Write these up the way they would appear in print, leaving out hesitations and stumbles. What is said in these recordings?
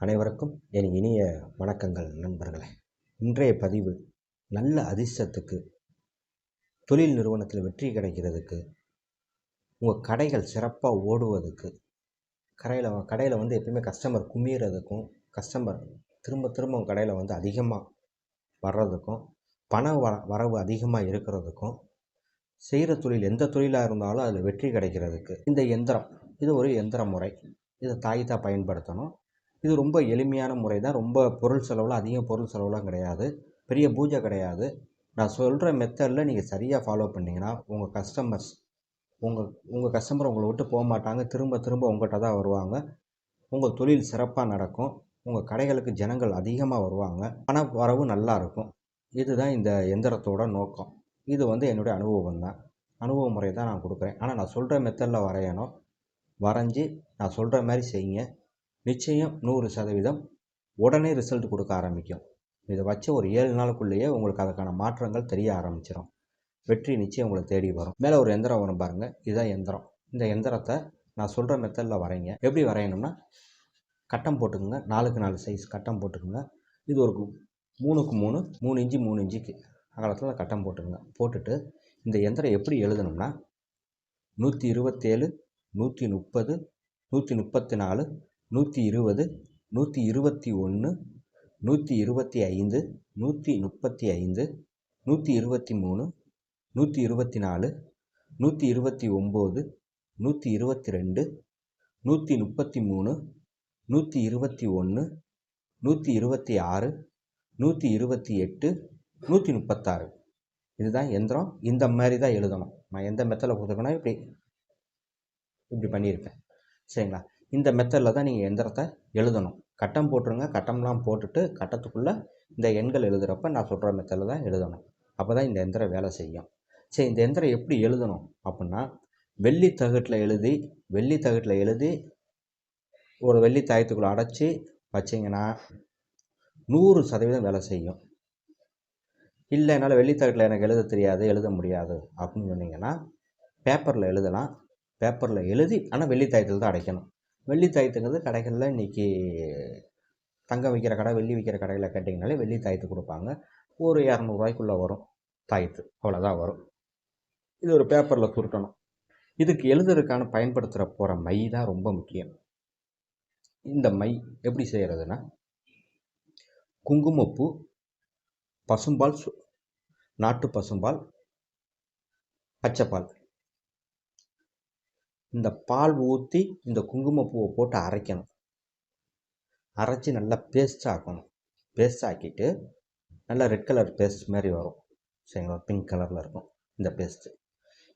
அனைவருக்கும் என் இனிய வணக்கங்கள் நண்பர்களே. இன்றைய பதிவு நல்ல அதிர்ஷ்டத்துக்கு, தொழில் நிறுவனத்தில் வெற்றி கிடைக்கிறதுக்கு, உங்கள் கடைகள் சிறப்பாக ஓடுவதுக்கு, கடையில் எப்பயுமே கஸ்டமர் குமிறதுக்கும், கஸ்டமர் திரும்ப திரும்ப உங்கள் கடையில் அதிகமாக வர்றதுக்கும், பண வரவு அதிகமாக இருக்கிறதுக்கும், செய்கிற தொழில் எந்த தொழிலாக இருந்தாலும் அதில் வெற்றி கிடைக்கிறதுக்கு இந்த எந்திரம், இது ஒரு எந்திர முறை. இதை தாய்த்தான் பயன்படுத்தணும். இது ரொம்ப எளிமையான முறை தான். ரொம்ப பொருள் செலவில், அதிக பொருள் செலவுலாம் கிடையாது, பெரிய பூஜை கிடையாது. நான் சொல்கிற மெத்தடில் நீங்கள் சரியாக ஃபாலோ பண்ணிங்கன்னா உங்கள் கஸ்டமர் உங்களை விட்டு போக மாட்டாங்க. திரும்ப திரும்ப உங்கள்கிட்ட தான் வருவாங்க. உங்கள் தொழில் சிறப்பாக நடக்கும். உங்கள் கடைகளுக்கு ஜனங்கள் அதிகமாக வருவாங்க. பண வரவு நல்லா இருக்கும். இதுதான் இந்த எந்திரத்தோட நோக்கம். இது என்னுடைய அனுபவம் தான். அனுபவ முறை தான் நான் கொடுக்குறேன். ஆனால் நான் சொல்கிற மெத்தடில் வரையணும். வரைஞ்சி நான் சொல்கிற மாதிரி செய்யுங்க. நிச்சயம் 100% உடனே ரிசல்ட் கொடுக்க ஆரம்பிக்கும். இதை வச்சு ஒரு 7 நாளுக்குள்ளேயே உங்களுக்கு அதுக்கான மாற்றங்கள் தெரிய ஆரம்பிச்சிடும். வெற்றி நிச்சயம் உங்களை தேடி வரும். மேலே ஒரு எந்திரம் வரும் பாருங்கள், இதுதான் எந்திரம். இந்த எந்திரத்தை நான் சொல்கிற மெத்தடில் வரைங்க. எப்படி வரையணும்னா, கட்டம் போட்டுக்குங்க. 4x 4 சைஸ் கட்டம் போட்டுக்குங்க. இது ஒரு 3x 3, 3 இன்ச்சு 3 இன்ச்சுக்கு அகலத்தில் கட்டம் போட்டுக்குங்க. போட்டுட்டு இந்த எந்திரம் எப்படி எழுதணும்னா, 127, 130, 134, 120, 121, 125, 135, 123, 124, 129, 122, 133, 121, 126, 128, 136. இதுதான் எந்திரம். இந்த மாதிரி தான் எழுதணும். நான் எந்த மெத்தடில் கொடுத்துருக்கேன்னா இப்படி பண்ணியிருக்கேன். சரிங்களா? இந்த மெத்தடில் தான் நீங்கள் எந்திரத்தை எழுதணும். கட்டம் போட்டுருங்க. கட்டம்லாம் போட்டுட்டு கட்டத்துக்குள்ளே இந்த எண்கள் எழுதுகிறப்ப நான் சொல்கிற மெத்தடில் தான் எழுதணும். அப்போ தான் இந்த எந்திரம் வேலை செய்யும். சரி, இந்த எந்திரம் எப்படி எழுதணும் அப்படின்னா, வெள்ளி தகட்டில் எழுதி ஒரு வெள்ளி தாயத்துக்குள்ளே அடைச்சி வச்சிங்கன்னா 100% வேலை செய்யும். இல்லை, என்னால் வெள்ளி தகட்டில் எனக்கு எழுத தெரியாது, எழுத முடியாது அப்படின்னு சொன்னீங்கன்னா, பேப்பரில் எழுதலாம். பேப்பரில் எழுதி ஆனால் வெள்ளி தாயத்தில் தான் அடைக்கணும். வெள்ளி தாயத்துங்கிறது கடைகளில் இன்றைக்கி தங்கம் விற்கிற கடை, வெள்ளி விற்கிற கடையில் கேட்டிங்கனாலே வெள்ளி தாயத்து கொடுப்பாங்க. ஒரு 200 ரூபாய்க்குள்ளே வரும் தாயத்து, அவ்வளோதான் வரும். இது ஒரு பேப்பரில் சுருட்டணும். இதுக்கு எழுதுறதுக்கான பயன்படுத்துகிற போகிற மை தான் ரொம்ப முக்கியம். இந்த மை எப்படி செய்கிறதுனா, குங்குமப்பூ, பசும்பால், நாட்டு பசும்பால், பச்சைப்பால், இந்த பால் ஊற்றி இந்த குங்குமப்பூவை போட்டு அரைக்கணும். அரைச்சி நல்லா பேஸ்ட் ஆக்கணும். பேஸ்ட் ஆக்கிட்டு நல்லா ரெட் கலர் பேஸ்ட் மாதிரி வரும். சரிங்களா? பிங்க் கலரில் இருக்கும் இந்த பேஸ்ட்டு.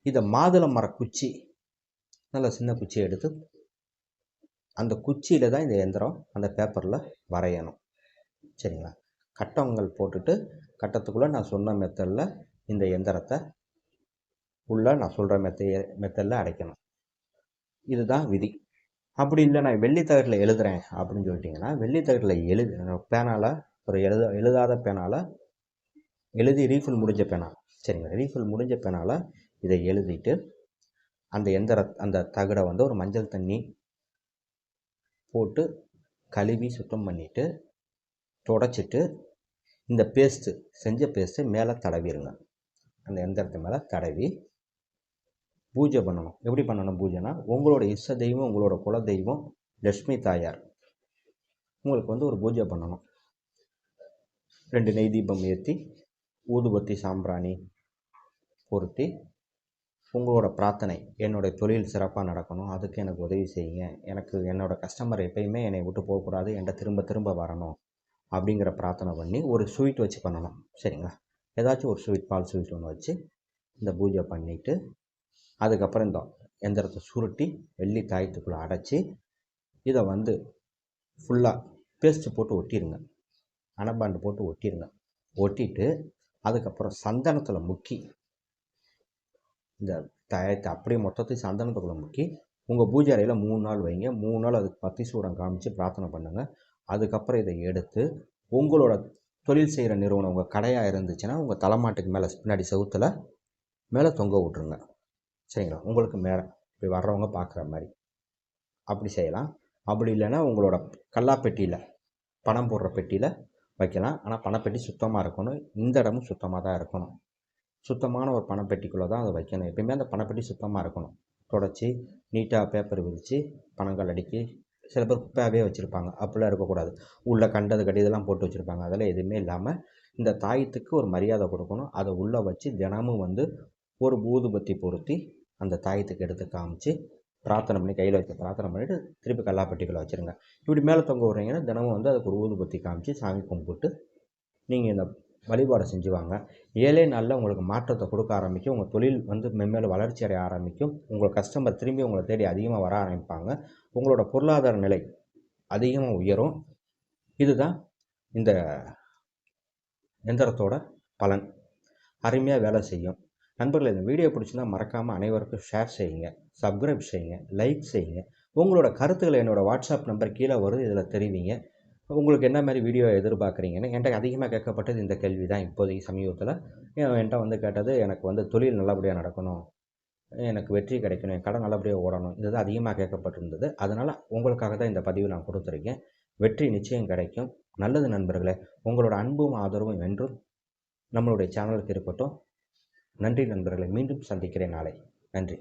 இதை மாதுளை மர குச்சி, நல்லா சின்ன குச்சியை எடுத்து அந்த குச்சியில் தான் இந்த எந்திரம் அந்த பேப்பரில் வரையணும். சரிங்களா? கட்டங்கள் போட்டுட்டு கட்டத்துக்குள்ளே நான் சொன்ன மெத்தடில் இந்த எந்திரத்தை உள்ளே நான் சொல்கிற மெத்தடில் அடைக்கணும். இதுதான் விதி. அப்படி இல்லை, நான் வெள்ளி தகட்டில் எழுதுகிறேன் அப்படின்னு சொல்லிட்டிங்கன்னா, வெள்ளி தகட்டில் பேனால், ஒரு எழுதாத பேனால் எழுதி ரீஃபில் முடிஞ்ச பேனால், சரிங்களா? ரீஃபில் முடிஞ்ச பேனால் இதை எழுதிட்டு அந்த தகடை ஒரு மஞ்சள் தண்ணி போட்டு கழுவி சுத்தம் பண்ணிவிட்டு தொடச்சிட்டு இந்த செஞ்ச பேஸ்ட்டு மேலே தடவிடுங்க. அந்த எந்திரத்து மேலே தடவி பூஜை பண்ணணும். எப்படி பண்ணணும் பூஜைனா, உங்களோட இஷ்ட தெய்வம், உங்களோட குல தெய்வம் லட்சுமி தாயார், உங்களுக்கு ஒரு பூஜை பண்ணணும். 2 நெய் தீபம் ஏற்றி ஊதுபத்தி சாம்பிராணி பொருத்தி உங்களோட பிரார்த்தனை, என்னோடய தொழில் சிறப்பாக நடக்கணும், அதுக்கு எனக்கு உதவி செய்யுங்க, எனக்கு என்னோடய கஸ்டமர் எப்பயுமே என்னை விட்டு போகக்கூடாது, என்கிட்ட திரும்ப திரும்ப வரணும் அப்படிங்கிற பிரார்த்தனை பண்ணி ஒரு ஸ்வீட் வச்சு பண்ணணும். சரிங்களா? ஏதாச்சும் ஒரு ஸ்வீட், பால் ஸ்வீட் ஒன்று வச்சு இந்த பூஜை பண்ணிவிட்டு அதுக்கப்புறம் இந்த எந்திரத்தை சுருட்டி வெள்ளி தாயத்துக்குள்ளே அடைச்சி இதை ஃபுல்லாக பேஸ்ட்டு போட்டு ஒட்டிடுங்க. அனபாண்டு போட்டு ஒட்டிடுங்க. ஒட்டிட்டு அதுக்கப்புறம் சந்தனத்தில் முக்கி இந்த தாயத்தை அப்படியே மொத்தத்தையும் சந்தனத்துக்குள்ளே முக்கி உங்கள் பூஜை அறையில் 3 நாள் வைங்க. 3 நாள் அதுக்கு பத்தி சூடம் காமிச்சு பிரார்த்தனை பண்ணுங்கள். அதுக்கப்புறம் இதை எடுத்து உங்களோட தொழில் செய்கிற நிறுவனம், உங்கள் கடையாக இருந்துச்சுன்னா உங்கள் தலைமாட்டுக்கு மேலே பின்னாடி செவுத்தில் மேலே தொங்க விட்ருங்க. சரிங்களா? உங்களுக்கு மேலே இப்படி வர்றவங்க பார்க்குற மாதிரி அப்படி செய்யலாம். அப்படி இல்லைன்னா உங்களோட கல்லாப்பெட்டியில் பணம் போடுற பெட்டியில் வைக்கலாம். ஆனால் பணப்பெட்டி சுத்தமாக இருக்கணும். இந்த இடமும் சுத்தமாக தான் இருக்கணும். சுத்தமான ஒரு பணப்பெட்டிக்குள்ளே தான் அதை வைக்கணும். எப்பயுமே அந்த பணப்பெட்டி சுத்தமாக இருக்கணும். தொடச்சி நீட்டாக பேப்பர் விரித்து பணங்கள் அடுக்கி, சில பேர் குப்பையாகவே வச்சுருப்பாங்க. அப்படிலாம் இருக்கக்கூடாது. உள்ளே கண்டது கடிதெல்லாம் போட்டு வச்சுருப்பாங்க. அதெல்லாம் எதுவுமே இல்லாமல் இந்த தாயத்துக்கு ஒரு மரியாதை கொடுக்கணும். அதை உள்ளே வச்சு தினமும் ஒரு ஊதுபத்தி பொருத்தி அந்த தாயத்துக்கு எடுத்து காமிச்சு பிரார்த்தனை பண்ணி, கையில் வச்சு பிரார்த்தனை பண்ணிவிட்டு திருப்பி கல்லாப்பெட்டிக்குள்ளே வச்சுருங்க. இப்படி மேலே தொங்க விட்றீங்கன்னா தினமும் அதுக்கு ஒரு ஊதுபத்தி காமிச்சு சாமி கும்பிட்டு நீங்கள் இந்த வழிபாடை செஞ்சு வாங்க. 7 நாளில் உங்களுக்கு மாற்றத்தை கொடுக்க ஆரம்பிக்கும். உங்கள் தொழில் மென்மேலும் வளர்ச்சி அடைய ஆரம்பிக்கும். உங்கள் கஸ்டமர் திரும்பி உங்களை தேடி அதிகமாக வர ஆரம்பிப்பாங்க. உங்களோட பொருளாதார நிலை அதிகமாக உயரும். இதுதான் இந்த எந்திரத்தோட பலன். அருமையாக வேலை செய்யும். நண்பர்களே, இந்த வீடியோ பிடிச்சிருந்தா மறக்காமல் அனைவருக்கும் ஷேர் செய்யுங்க, சப்ஸ்கிரைப் செய்யுங்க, லைக் செய்யுங்க. உங்களோட கருத்துக்களை என்னோடய வாட்ஸ்அப் நம்பர் கீழே வருது, இதில் தெரிவிங்க. உங்களுக்கு என்ன மாதிரி வீடியோ எதிர்பார்க்குறீங்கன்னு. என்கிட்ட அதிகமாக கேட்கப்பட்டது இந்த கேள்வி தான். இப்போதைக்கு சமீபத்தில் என்கிட்ட கேட்டது, எனக்கு தொழில் நல்லபடியாக நடக்கணும், எனக்கு வெற்றி கிடைக்கணும், என் கடை நல்லபடியாக ஓடணும், இதுதான் அதிகமாக கேட்கப்பட்டிருந்தது. அதனால் உங்களுக்காக தான் இந்த பதிவு நான் கொடுத்துருக்கேன். வெற்றி நிச்சயம் கிடைக்கும். நல்லது நண்பர்களே, உங்களோட அன்பும் ஆதரவும் என்றும் நம்மளுடைய சேனலுக்கு இருக்கட்டும். நன்றி நண்பர்களே. மீண்டும் சந்திக்கிறேன் நாளை. நன்றி.